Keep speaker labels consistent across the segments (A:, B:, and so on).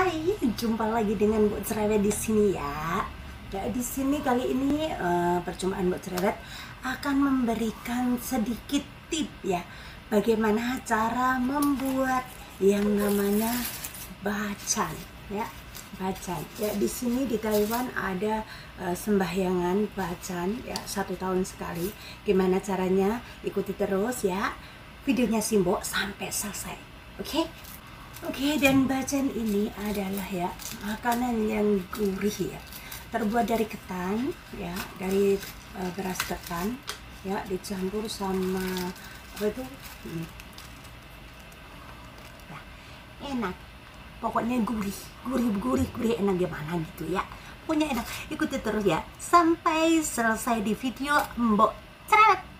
A: Hai, jumpa lagi dengan Bu Cerewet di sini ya. Ya, di sini kali ini perjumpaan Bu Cerewet akan memberikan sedikit tip ya, bagaimana cara membuat yang namanya bacan ya. Bacan ya, di sini di Taiwan ada sembahyangan bacan ya, 1 tahun sekali. Gimana caranya? Ikuti terus ya videonya Simbo sampai selesai. Oke? Oke, dan bacan ini adalah ya makanan yang gurih ya, terbuat dari ketan ya, dari beras ketan ya, dicampur sama apa itu nah, enak, pokoknya gurih gurih gurih gurih, enak gimana gitu ya, punya enak. Ikuti terus ya sampai selesai di video Mbok Cerewet.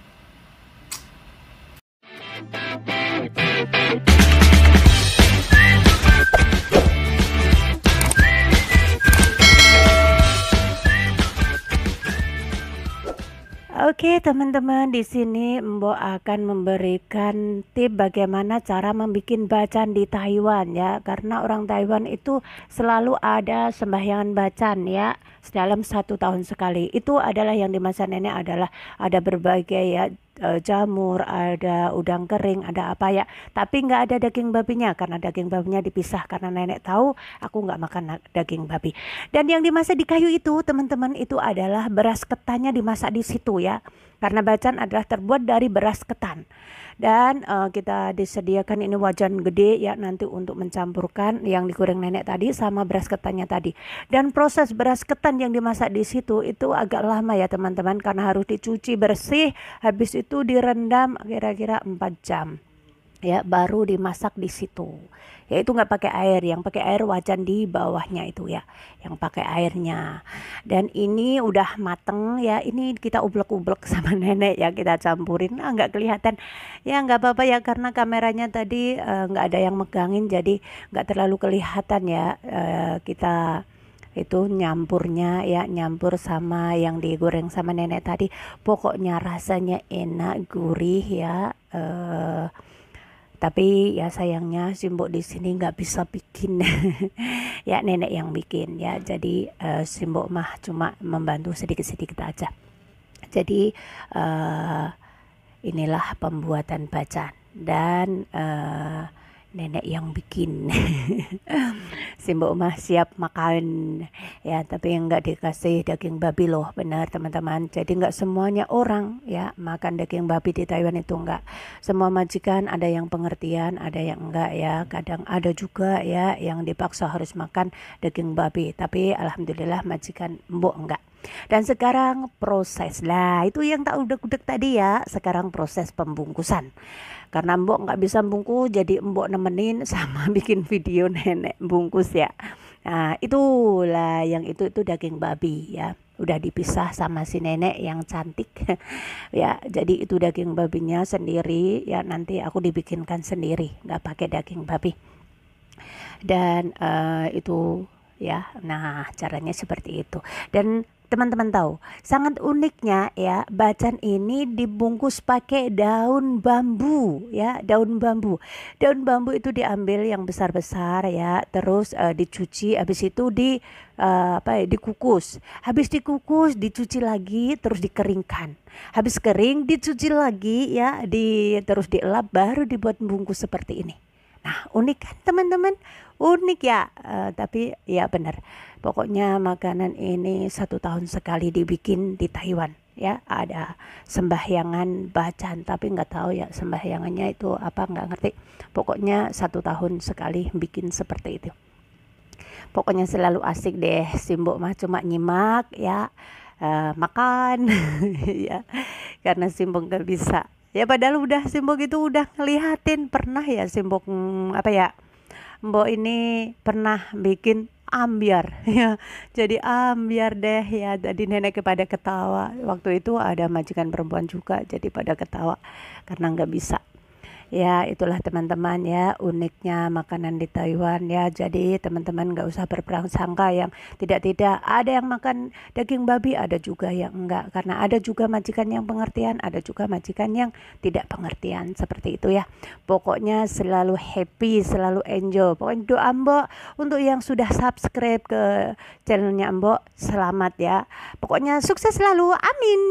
A: Oke teman-teman, di sini Mbok akan memberikan tip bagaimana cara membuat bacan di Taiwan ya, karena orang Taiwan itu selalu ada sembahyangan bacan ya, dalam 1 tahun sekali. Itu adalah yang dimasak nenek, adalah ada berbagai ya, jamur, ada udang kering, ada apa ya, tapi nggak ada daging babinya karena daging babinya dipisah, karena nenek tahu aku nggak makan daging babi. Dan yang dimasak di kayu itu teman-teman, itu adalah beras ketannya dimasak di situ ya, karena bacan adalah terbuat dari beras ketan. Dan kita disediakan ini wajan gede ya, nanti untuk mencampurkan yang digoreng nenek tadi sama beras ketannya tadi. Dan proses beras ketan yang dimasak di situ itu agak lama ya teman-teman, karena harus dicuci bersih, habis itu direndam kira-kira 4 jam ya, baru dimasak di situ. Ya itu nggak pakai air, yang pakai air wajan di bawahnya itu ya, yang pakai airnya. Dan ini udah mateng ya, ini kita ublek-ublek sama nenek ya, kita campurin. Nggak kelihatan ya, nggak apa-apa ya, karena kameranya tadi nggak ada yang megangin, jadi nggak terlalu kelihatan ya. Kita itu nyampurnya ya, nyampur sama yang digoreng sama nenek tadi. Pokoknya rasanya enak, gurih ya. Tapi ya sayangnya Simbo di sini nggak bisa bikin ya, nenek yang bikin ya, jadi Simbo mah cuma membantu sedikit-sedikit aja. Jadi inilah pembuatan bacan, dan nenek yang bikin. Simbo mah siap makan ya, tapi yang nggak dikasih daging babi loh, benar teman-teman. Jadi nggak semuanya orang ya makan daging babi di Taiwan, itu nggak semua majikan, ada yang pengertian, ada yang enggak ya. Kadang ada juga ya yang dipaksa harus makan daging babi, tapi alhamdulillah majikan mbok enggak. Dan sekarang proses lah, itu yang tak udek-udek tadi ya, sekarang proses pembungkusan. Karena mbok nggak bisa bungkus, jadi mbok nemenin sama bikin video nenek bungkus ya. Nah itulah yang itu daging babi ya, udah dipisah sama si nenek yang cantik ya. Jadi itu daging babinya sendiri ya, nanti aku dibikinkan sendiri, nggak pakai daging babi. Dan itu ya, nah caranya seperti itu. Dan teman-teman tahu, sangat uniknya ya, bacan ini dibungkus pakai daun bambu ya, daun bambu. Daun bambu itu diambil yang besar-besar ya, terus dicuci, habis itu dikukus. Habis dikukus dicuci lagi, terus dikeringkan. Habis kering dicuci lagi ya, terus dielap, baru dibuat bungkus seperti ini. Nah unik kan teman-teman, unik ya, tapi ya benar. Pokoknya makanan ini 1 tahun sekali dibikin di Taiwan ya, ada sembahyangan bacan, tapi nggak tahu ya sembahyangannya itu apa, nggak ngerti. Pokoknya 1 tahun sekali bikin seperti itu. Pokoknya selalu asik deh, Simbo mah cuma nyimak ya, makan ya, karena Simbo nggak bisa ya, padahal udah Simbo gitu udah ngelihatin. Pernah ya Simbo apa ya, Mbok ini pernah bikin ambyar ya, jadi ambyar deh ya. Jadi nenek kepada ketawa, waktu itu ada majikan perempuan juga, jadi pada ketawa karena nggak bisa Ya, itulah teman-teman ya, uniknya makanan di Taiwan ya. Jadi teman-teman nggak usah berprasangka yang tidak-tidak. Ada yang makan daging babi, ada juga yang enggak. Karena ada juga majikan yang pengertian, ada juga majikan yang tidak pengertian. Seperti itu ya. Pokoknya selalu happy, selalu enjoy. Pokoknya doa Mbok untuk yang sudah subscribe ke channelnya Mbok, selamat ya. Pokoknya sukses selalu. Amin.